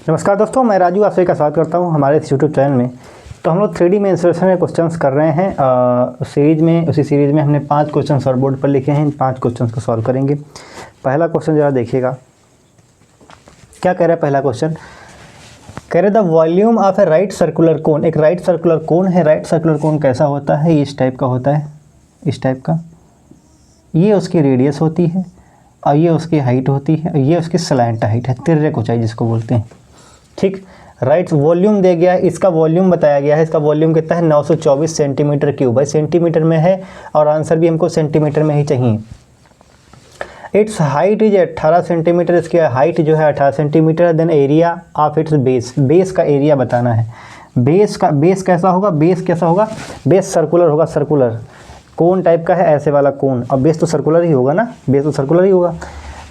नमस्कार दोस्तों, मैं राजू आप सभी का स्वागत करता हूं हमारे इस यूट्यूब चैनल में। तो हम लोग 3D मेंसुरेशन में क्वेश्चंस कर रहे हैं उसी सीरीज़ में हमने 5 क्वेश्चन सॉल्व बोर्ड पर लिखे हैं। इन 5 क्वेश्चंस को सॉल्व करेंगे। पहला क्वेश्चन ज़रा देखिएगा, क्या कह रहा है पहला क्वेश्चन। कह रहे the volume of A right circular cone. एक राइट सर्कुलर कोन है। राइट सर्कुलर कोन कैसा होता है? इस टाइप का होता है, इस टाइप का। ये उसकी रेडियस होती है और ये उसकी हाइट होती है, ये उसकी स्लैंट हाइट है, तिर्यक ऊंचाई जिसको बोलते हैं। ठीक, राइट वॉल्यूम दे गया है, इसका वॉल्यूम बताया गया है। इसका वॉल्यूम कितना है? 924 सेंटीमीटर क्यूब। भाई सेंटीमीटर में है और आंसर भी हमको सेंटीमीटर में ही चाहिए। Its height is 18 centimetre. इसकी हाइट जो है 18 centimetre. Then area of its base. Base का एरिया बताना है। बेस कैसा होगा? बेस कैसा होगा? बेस सर्कुलर होगा। सर्कुलर कोन टाइप का है, ऐसे वाला कोन। और बेस तो सर्कुलर ही होगा ना, बेस तो सर्कुलर ही होगा।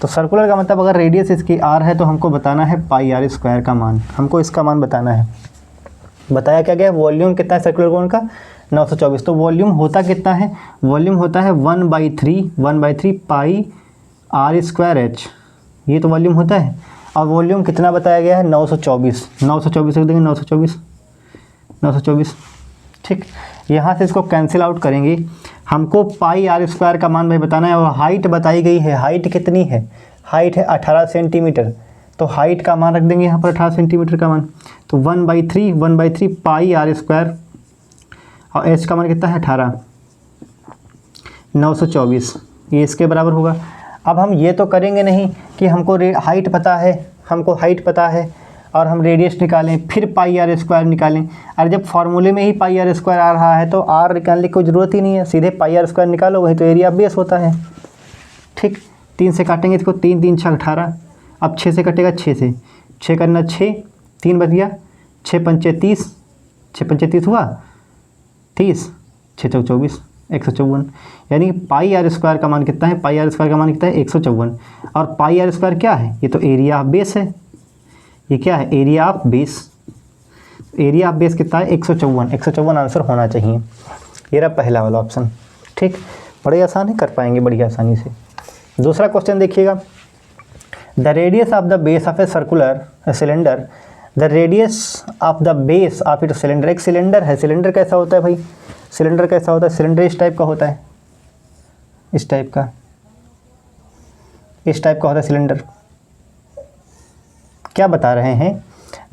तो सर्कुलर का मतलब अगर रेडियस इसकी r है तो हमको बताना है पाई r स्क्वायर का मान। हमको इसका मान बताना है। बताया क्या गया? वॉल्यूम कितना है सर्कुलर कोन का? 924। तो वॉल्यूम होता कितना है? वॉल्यूम होता है 1/3 पाई r स्क्वायर h। ये तो वॉल्यूम होता है। और वॉल्यूम कितना बताया गया है? 924 रख देंगे। 924। ठीक, यहाँ से इसको कैंसिल आउट करेंगे। हमको पाई r स्क्वायर का मान भाई बताना है। और हाइट बताई गई है। हाइट कितनी है? हाइट है 18 सेंटीमीटर। तो हाइट का मान रख देंगे यहाँ पर 18 सेंटीमीटर का मान। तो 1/3 पाई r स्क्वायर और h का मान कितना है? 18। 924 ये इसके बराबर होगा। अब हम ये तो करेंगे नहीं कि हमको हाइट पता है और हम रेडियस निकालें फिर पाई r स्क्वायर निकालें। और जब फार्मूले में ही पाई r स्क्वायर आ रहा है तो r निकालने की कोई ज़रूरत ही नहीं है। सीधे पाई r स्क्वायर निकालो, वही तो एरिया बेस होता है। ठीक, 3 से काटेंगे इसको। 3 3 6 18। अब 6 से कटेगा, 6 से 6 करना 6, 3 बच गया। 6 पंचे 30, 6 पंचे 30 हुआ 30, 6 चौक 24, 154। यानी पाई r स्क्वायर का मान कितना है? पाई r स्क्वायर का मान कितना है? 154। और पाई r स्क्वायर क्या है? ये तो एरिया ऑफ बेस है। ये क्या है? Area of base. Area of base कितना है? 154 आंसर होना चाहिए। ये रहा पहला वाला ऑप्शन। ठीक, बड़े आसान है, कर पाएंगे बड़ी आसानी से। दूसरा क्वेश्चन देखिएगा। The radius of the base of a circular cylinder. The radius of the base of it cylinder. एक सिलेंडर है। सिलेंडर कैसा होता है भाई? सिलेंडर कैसा होता है? सिलेंडर इस टाइप का होता है, इस टाइप का होता है सिलेंडर। क्या बता रहे हैं?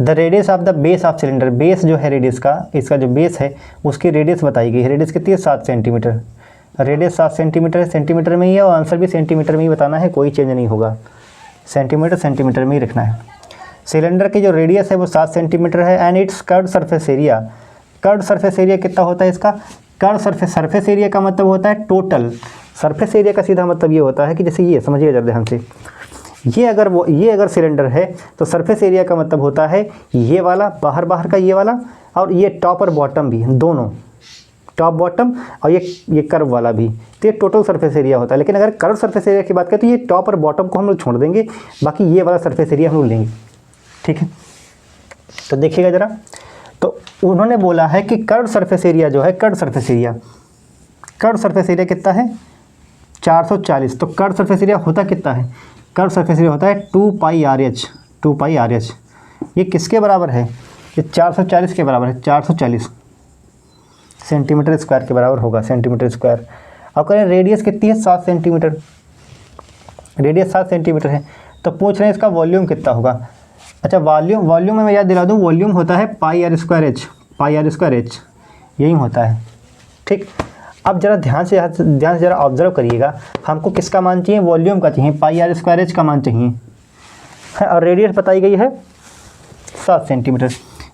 The radius of the base of cylinder. Base जो है रेडियस का, इसका जो बेस है उसकी रेडियस बताई गई है। रेडियस कितनी है? 7 सेंटीमीटर। रेडियस 7 सेंटीमीटर है, सेंटीमीटर में ही है और आंसर भी सेंटीमीटर में ही बताना है, कोई चेंज नहीं होगा। सेंटीमीटर में ही रखना है। सिलेंडर की जो रेडियस है वो 7 सेंटीमीटर है। And it's curved surface area. Curved surface area कितना होता है इसका? कर्व्ड सरफेस एरिया का मतलब होता है टोटल। सरफेस एरिया का सीधा मतलब ये होता है कि जैसे ये समझिएगा जरा ध्यान से, ये अगर सिलेंडर है तो सरफेस एरिया का मतलब होता है ये वाला, बाहर का ये वाला, और ये टॉप और बॉटम भी, दोनों टॉप बॉटम, और ये कर्व वाला भी। तो ये टोटल सरफेस एरिया होता है। लेकिन अगर कर्व सरफेस एरिया की बात करें तो ये टॉप और बॉटम को हम लोग छोड़ देंगे, बाकी ये वाला सरफेस एरिया हम लोग लेंगे। ठीक है, तो देखिएगा ज़रा। तो उन्होंने बोला है कि कर्व सरफेस एरिया जो है, कर्व सरफेस एरिया कितना है? 440। तो कर्व सरफेस एरिया होता कितना है? कर्व सरफेस एरिया होता है 2 पाई आर एच। ये किसके बराबर है? ये 440 के बराबर है। 440 सेंटीमीटर स्क्वायर के बराबर होगा, सेंटीमीटर स्क्वायर। अब करें रेडियस कितनी है? 7 सेंटीमीटर। रेडियस 7 सेंटीमीटर है। तो पूछ रहे हैं इसका वॉल्यूम कितना होगा। अच्छा, वॉल्यूम में मैं याद दिला दूँ, वॉल्यूम होता है पाई r स्क्वायर एच। यही होता है। ठीक, अब जरा ध्यान से जरा ऑब्जर्व करिएगा। हमको किसका मान चाहिए? वॉल्यूम का चाहिए, पाई r स्क्वायर एच का मान चाहिए। और रेडियस बताई गई है 7 सेंटीमीटर।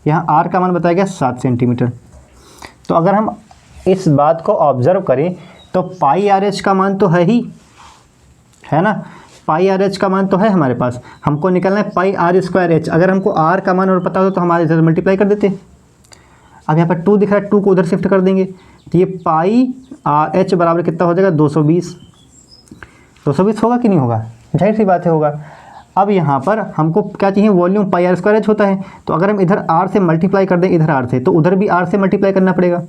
यहाँ r का मान बताया गया 7 सेंटीमीटर। तो अगर हम इस बात को ऑब्जर्व करें तो पाई आर एच का मान तो है ही, है ना। पाई आर एच का मान तो है हमारे पास। हमको निकालना है पाई r स्क्वायर एच। अगर हमको r का मान और पता हो तो हमारे इधर मल्टीप्लाई कर देते। अब यहाँ पर 2 दिख रहा है, 2 को उधर शिफ्ट कर देंगे तो ये पाई h बराबर कितना हो जाएगा? 220 होगा कि नहीं होगा? जाहिर सी बात है होगा। अब यहाँ पर हमको क्या चाहिए? वॉल्यूम पाई r स्क्वायर एच होता है। तो अगर हम इधर r से मल्टीप्लाई कर दें, इधर r से, तो उधर भी r से मल्टीप्लाई करना पड़ेगा।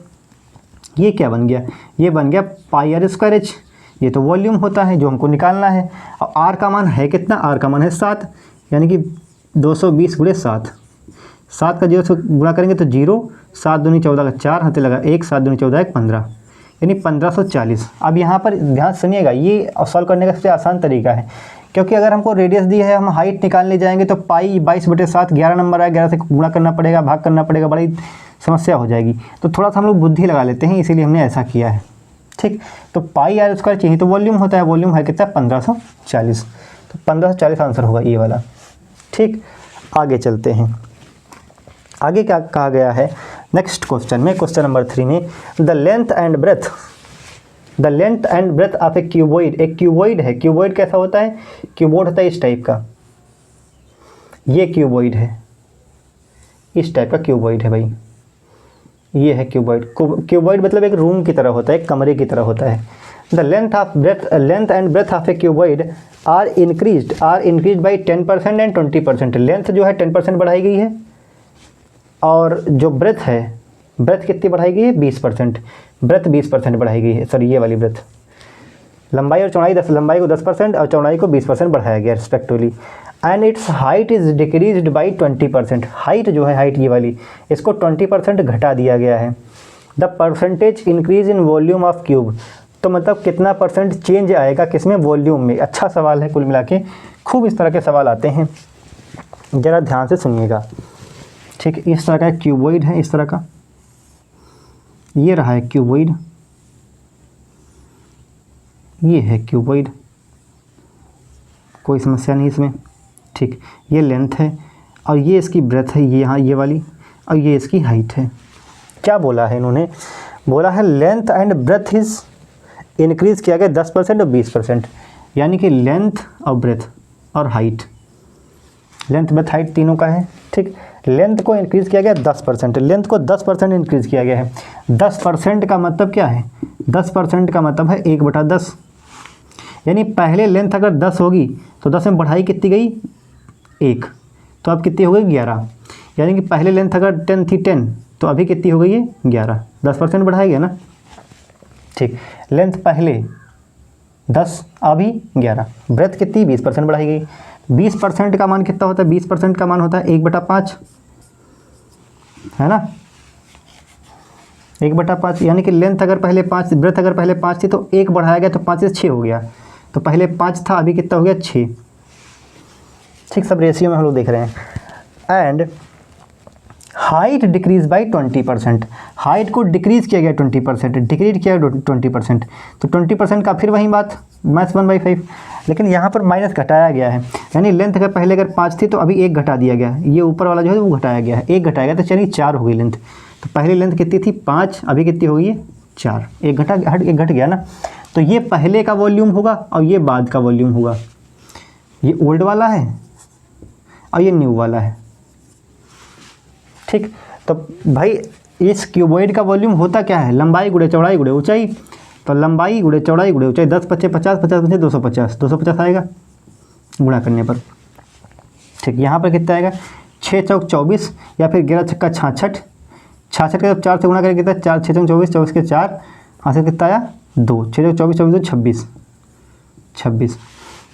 ये क्या बन गया? ये बन गया पाई r स्क्वायर एच। ये तो वॉल्यूम होता है जो हमको निकालना है। और r का मान है कितना? r का मान है 7, यानी कि 220 गुणे 7, 7 का 0 से गुणा करेंगे तो 0, 7 दूनी 14 का 4, हाथे लगा 1, 7 दूनी 14 1 15, यानी 1540। अब यहाँ पर ध्यान सुनिएगा, ये सॉल्व करने का सबसे आसान तरीका है, क्योंकि अगर हमको रेडियस दी है, हम हाइट निकालने जाएंगे तो पाई 22/7, 11 नंबर आए, 11 से गुणा करना पड़ेगा, भाग करना पड़ेगा, बड़ी समस्या हो जाएगी। तो थोड़ा सा हम लोग बुद्धि लगा लेते हैं, इसीलिए हमने ऐसा किया है। ठीक, तो पाई आर स्क्वायर चाहिए तो वॉल्यूम होता है, वॉल्यूम है कितना 1540, तो 1540 आंसर होगा ये वाला। ठीक, आगे चलते हैं। आगे क्या कहा गया है नेक्स्ट क्वेश्चन में, क्वेश्चन नंबर 3 में, the length and breadth of a cuboid. एक क्यूबॉइड है, क्यूबॉइड कैसा होता है, क्यूबॉइड होता है इस टाइप का, ये क्यूबॉइड है, इस टाइप का क्यूबॉइड है भाई, ये है क्यूबॉइड। क्यूबॉइड मतलब एक रूम की तरह होता है, एक कमरे की तरह होता है। The length and breadth of a cuboid are increased by 10% and 20%। Length जो है 10% बढ़ाई गई है, और जो ब्रेथ है, ब्रेथ कितनी बढ़ाई गई है 20%, ब्रेथ 20% बढ़ाई गई है, सॉरी ये वाली ब्रेथ। लंबाई और चौड़ाई लंबाई को 10% और चौड़ाई को 20% बढ़ाया गया respectively. And it's height is decreased by 20%। Height जो है, हाइट ये वाली, इसको 20% घटा दिया गया है। The percentage increase in volume of cube. तो मतलब कितना परसेंट चेंज आएगा किसमें, वॉल्यूम में। अच्छा सवाल है, कुल मिला के खूब इस तरह के सवाल आते हैं, ज़रा ध्यान से सुनिएगा। ठीक, इस तरह का क्यूबॉइड है, इस तरह का, ये रहा है क्यूबॉइड, ये है क्यूबॉइड, कोई समस्या नहीं इसमें। ठीक, ये लेंथ है और ये इसकी ब्रेथ है, ये यहाँ ये वाली, और ये इसकी हाइट है। क्या बोला है इन्होंने, बोला है length and breadth is increase किया गया 10% और 20%, यानी कि लेंथ और ब्रेथ और हाइट, लेंथ ब्रेथ हाइट तीनों का है। ठीक, लेंथ को इंक्रीज़ किया गया 10%, लेंथ को 10% इंक्रीज़ किया गया है। 10% का मतलब क्या है, 10% का मतलब है 1/10, यानी पहले लेंथ अगर 10 होगी तो 10 में बढ़ाई कितनी गई 1, तो अब कितनी हो गई 11, यानी कि पहले लेंथ अगर 10 थी 10, तो अभी कितनी हो गई है 11, 10% बढ़ाया गया ना। ठीक, लेंथ पहले 10, अभी 11, ब्रेथ कितनी 20% बढ़ाई गई। 20% का मान कितना होता है, 20% का मान होता है 1/5, है ना, 1/5, यानी कि लेंथ अगर पहले 5, ब्रेथ अगर पहले 5 थी तो 1 बढ़ाया गया तो 5 से 6 हो गया, तो पहले 5 था, अभी कितना हो गया 6। ठीक, सब रेशियो में हम लोग देख रहे हैं। And height decrease by 20%, height को डिक्रीज़ किया गया 20%, डिक्रीज किया गया 20%, तो 20% का फिर वही बात माइनस 1/5, लेकिन यहाँ पर माइनस घटाया गया है, यानी लेंथ अगर पहले अगर 5 थी तो अभी 1 घटा दिया गया, ये ऊपर वाला जो है वो घटाया गया है, 1 घटाया गया, तो चलिए 4 हो गई लेंथ। तो पहले लेंथ कितनी थी 5, अभी कितनी हो गई है 4, एक घट गया ना। तो ये पहले का वॉल्यूम होगा और ये बाद का वॉल्यूम होगा, ये ओल्ड वाला है और ये न्यू वाला है। ठीक, तो भाई इस क्यूबॉइड का वॉल्यूम होता क्या है, लंबाई गुणे चौड़ाई गुणे ऊंचाई, तो लंबाई गुणे चौड़ाई गुणे ऊंचाई, 10 × 50 50 × 250, 250 आएगा गुणा करने पर। ठीक, यहाँ पर कितना आएगा 6 चौक 24, या फिर 11 छक्का 66, 66 का जब 4 से गुणा करेंगे कितना 4 6 चौक 24, 24 के 4, यहाँ से कितना आया 2, 6 चौक 24, 24 26, 26।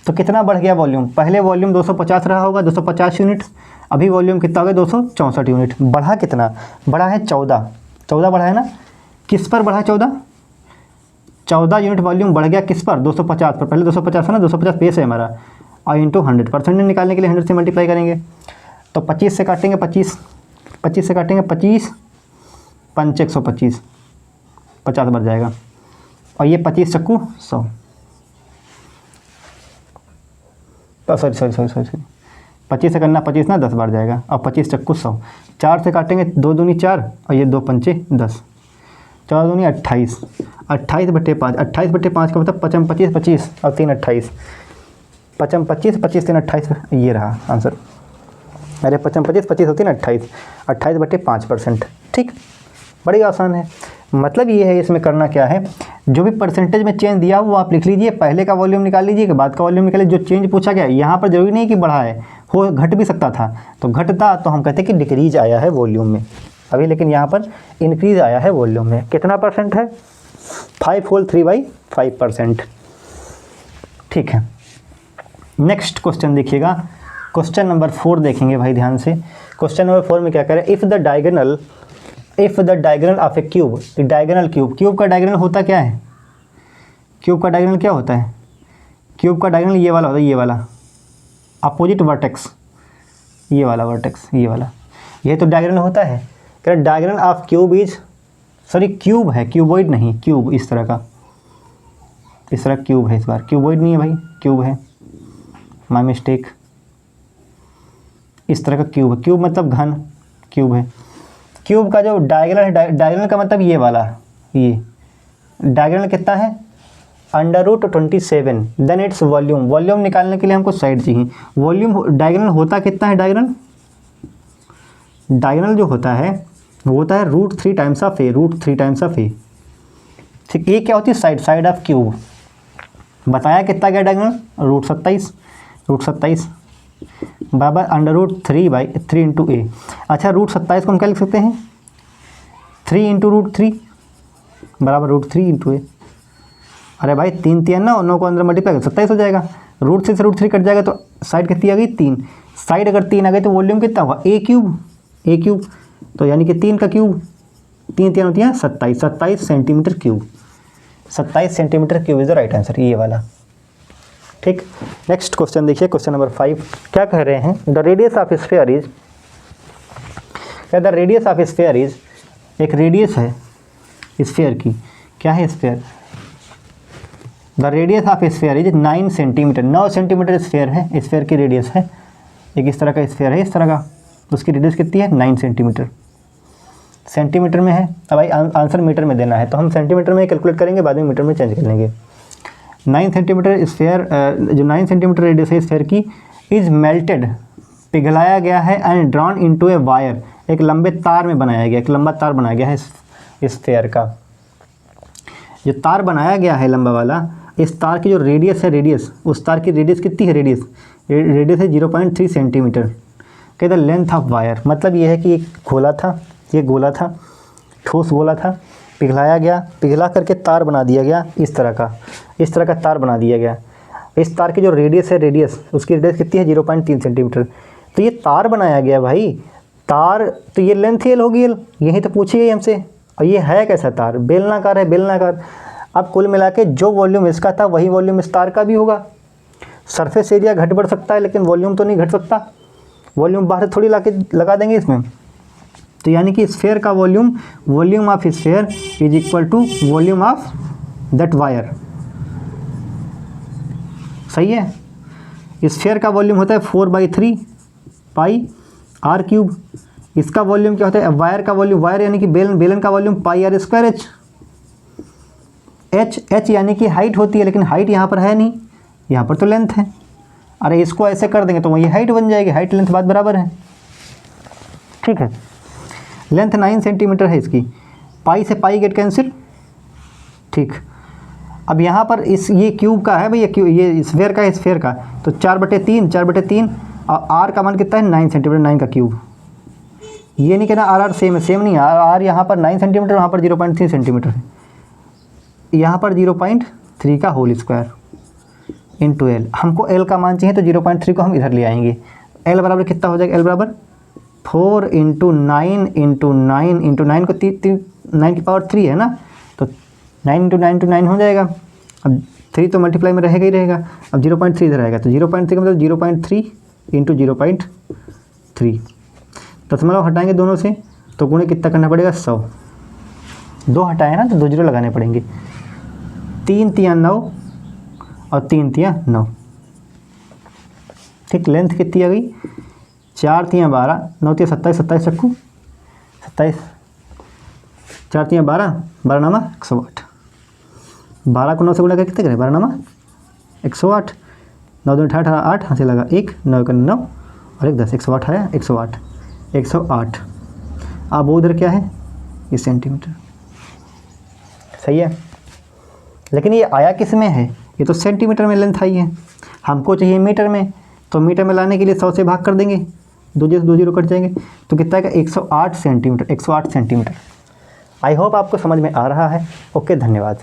तो कितना बढ़ गया वॉल्यूम, पहले वॉल्यूम 250 रहा होगा, 250 यूनिट, अभी वॉल्यूम कितना हो गया 264 यूनिट। बढ़ा कितना, बढ़ा है 14, 14 बढ़ा है ना, किस पर बढ़ा 14 यूनिट वॉल्यूम बढ़ गया किस पर 250 पर, पहले 250 है ना, 250 बेस है हमारा, और इंटू 100, परसेंटेज निकालने के लिए 100 से मल्टीप्लाई करेंगे, तो 25 से काटेंगे 25, 25 से काटेंगे 25, 5 125, 50 बढ़ जाएगा, और ये 25 चक्कू 100, सॉरी 25 से करना 25 ना 10 बार जाएगा, और 25 चक्कू 100, 4 से काटेंगे 2 दूनी 4 और ये 2 पंचे 10, 4 दूनी 28, 28/5, 28/5 का मतलब 55 25 25 और 3 28, 55 25 25 3 28, ये रहा आंसर। अरे 55 25 25 और 3 28, 28/5%। ठीक, बड़ी आसान है। मतलब ये है इसमें करना क्या है, जो भी परसेंटेज में चेंज दिया वो आप लिख लीजिए, पहले का वॉल्यूम निकाल लीजिए कि बाद का वॉल्यूम निकालिए, जो चेंज पूछा गया यहाँ पर जरूरी नहीं कि बढ़ा है, हो घट भी सकता था, तो घटता तो हम कहते हैं कि डिक्रीज आया है वॉल्यूम में अभी, लेकिन यहाँ पर इंक्रीज आया है वॉल्यूम में। कितना परसेंट है 5 होल 3/5%। ठीक है, नेक्स्ट क्वेश्चन देखिएगा, क्वेश्चन नंबर 4 देखेंगे भाई ध्यान से। क्वेश्चन नंबर 4 में क्या करें, if the diagonal of A cube, diagonal cube का डायगोनल होता क्या है, क्यूब का डायगोनल क्या होता है, क्यूब का डायगोनल ये वाला होता है, ये वाला अपोजिट वर्टेक्स, ये वाला वर्टेक्स, ये वाला, ये तो डायगोनल होता है। कह रहे diagonal of cube is, sorry cube है, क्यूबॉइड नहीं, क्यूब इस तरह का, इस तरह क्यूब है, इस बार क्यूबॉइड नहीं है भाई, क्यूब है, माय मिस्टेक, इस तरह का क्यूब है, क्यूब मतलब घन, क्यूब है। क्यूब का जो डायगोनल है, डायगोनल का मतलब ये वाला, ये डायगोनल कितना है, √27, देन इट्स वॉल्यूम, वॉल्यूम निकालने के लिए हमको साइड चाहिए। वॉल्यूम डायगोनल होता कितना है, डायगोनल जो होता है वो होता है √3 times of a, √3 times of a, ठीक। ये क्या होती है, साइड ऑफ क्यूब। बताया कितना क्या डायगोनल, √27 बराबर √3/3 इंटू ए। अच्छा √27 को हम क्या लिख सकते हैं, 3 इंटू √3 बराबर √3 इंटू ए। अरे भाई 3 3 9 को अंदर मल्टीप्लाई कर 27 हो जाएगा, √3 से √3 कट जाएगा तो साइड कितनी आ गई, 3। साइड अगर 3 आ गई तो वॉल्यूम कितना हुआ, ए क्यूब, तो यानी कि 3 का क्यूब, 3 3 होती है 27 centimetre cube, 27 centimetre cube is the right answer, ये वाला, ठीक। नेक्स्ट क्वेश्चन देखिए, क्वेश्चन नंबर 5 क्या कह रहे हैं, the radius of sphere is, the radius of sphere is, एक रेडियस है स्फीयर की, क्या है sphere, the radius of sphere is 9 centimetre, 9 centimetre sphere है, स्फीयर की रेडियस है, एक इस तरह का स्फीयर है, इस तरह का, तो उसकी रेडियस कितनी है, 9 सेंटीमीटर, सेंटीमीटर में है। अब भाई आंसर मीटर में देना है तो हम सेंटीमीटर में कैलकुलेट करेंगे, बाद में मीटर में चेंज कर लेंगे। 9 सेंटीमीटर स्फीयर, जो 9 सेंटीमीटर रेडियस है स्फीयर की, इज मेल्टेड, पिघलाया गया है, and drawn into a wire, एक लंबे तार में बनाया गया, एक लंबा तार बनाया गया है स्फीयर का। जो तार बनाया गया है लंबा वाला, इस तार की जो रेडियस है, रेडियस उस तार की रेडियस कितनी है, रेडियस है 0.3 सेंटीमीटर। कहते लेंथ ऑफ वायर, मतलब ये है कि एक गोला था, ये गोला था, ठोस गोला था, पिघलाया गया, पिघला करके तार बना दिया गया, इस तरह का तार बना दिया गया। इस तार की जो रेडियस है, रेडियस उसकी रेडियस कितनी है, 0.3 सेंटीमीटर। तो ये तार बनाया गया भाई, तार, तो ये लेंथ एल होगी, एल, यही तो पूछी गई हमसे। और ये है कैसा तार, बेलनाकार है, बेलनाकार। अब कुल मिला के जो वॉल्यूम इसका था वही वॉल्यूम इस तार का भी होगा। सरफेस एरिया घट बढ़ सकता है लेकिन वॉल्यूम तो नहीं घट सकता, वॉल्यूम बाहर से थोड़ी लगा देंगे इसमें। तो यानी कि स्फीयर का volume of sphere is equal to volume of that wire, सही है। स्फीयर का वॉल्यूम होता है 4/3 पाई आर क्यूब। इसका वॉल्यूम क्या होता है, वायर का वॉल्यूम, वायर यानी कि बेलन का वॉल्यूम πr² h यानी कि हाइट होती है, लेकिन हाइट यहाँ पर है नहीं, यहाँ पर तो लेंथ है। अरे इसको ऐसे कर देंगे तो वही हाइट बन जाएगी, हाइट लेंथ बात बराबर है, ठीक है। लेंथ 9 सेंटीमीटर है इसकी, पाई से पाई गेट कैंसिल, ठीक। अब यहाँ पर ये क्यूब का है भाई, ये स्फीयर का है, स्फीयर का, तो 4/3 और आर का मान कितना है, 9 सेंटीमीटर, 9 का क्यूब। ये नहीं कहना आर सेम है, सेम नहीं, आर यहाँ पर 9 सेंटीमीटर, वहाँ पर 0.3 सेंटीमीटर है, यहाँ पर 0.3 का होल स्क्वायर इंटू एल। हमको एल का मान चाहिए तो 0.3 को हम इधर ले आएंगे। एल बराबर कितना हो जाएगा, एल बराबर 4 × 9 × 9 × 9 को 9 की पावर 3 है ना, तो 9 × 9 × 9 हो जाएगा। अब 3 तो मल्टीप्लाई में रहेगा ही रहेगा, अब 0.3 इधर आएगा, तो 0.3 का मतलब 0.3 × 0.3, दशमलव हटाएंगे दोनों से तो गुणे कितना करना पड़ेगा, 100। 2 हटाए ना तो 2 0 लगाने पड़ेंगे, 3 3 9 और 3 3 9, ठीक। लेंथ कितनी आ गई, 4 3 12, 9 3 27, 27 रखूँ 27, 4 3 12, 12 9 108, 12 को 9 से गुणा करके कितने करें, 12 9 108, 9 2 18 8 हाथ से लगा 1, 9 का 9 और 1 10, 108 आया, 108। अब वो उधर क्या है, ये सेंटीमीटर, सही है। लेकिन ये आया किस में है, ये तो सेंटीमीटर में लेंथ आई है, हमको चाहिए मीटर में, तो मीटर में लाने के लिए 100 से भाग कर देंगे, 2 0 कट जाएंगे, तो कितना आएगा, 108 सेंटीमीटर। आई होप आपको समझ में आ रहा है। ओके, धन्यवाद।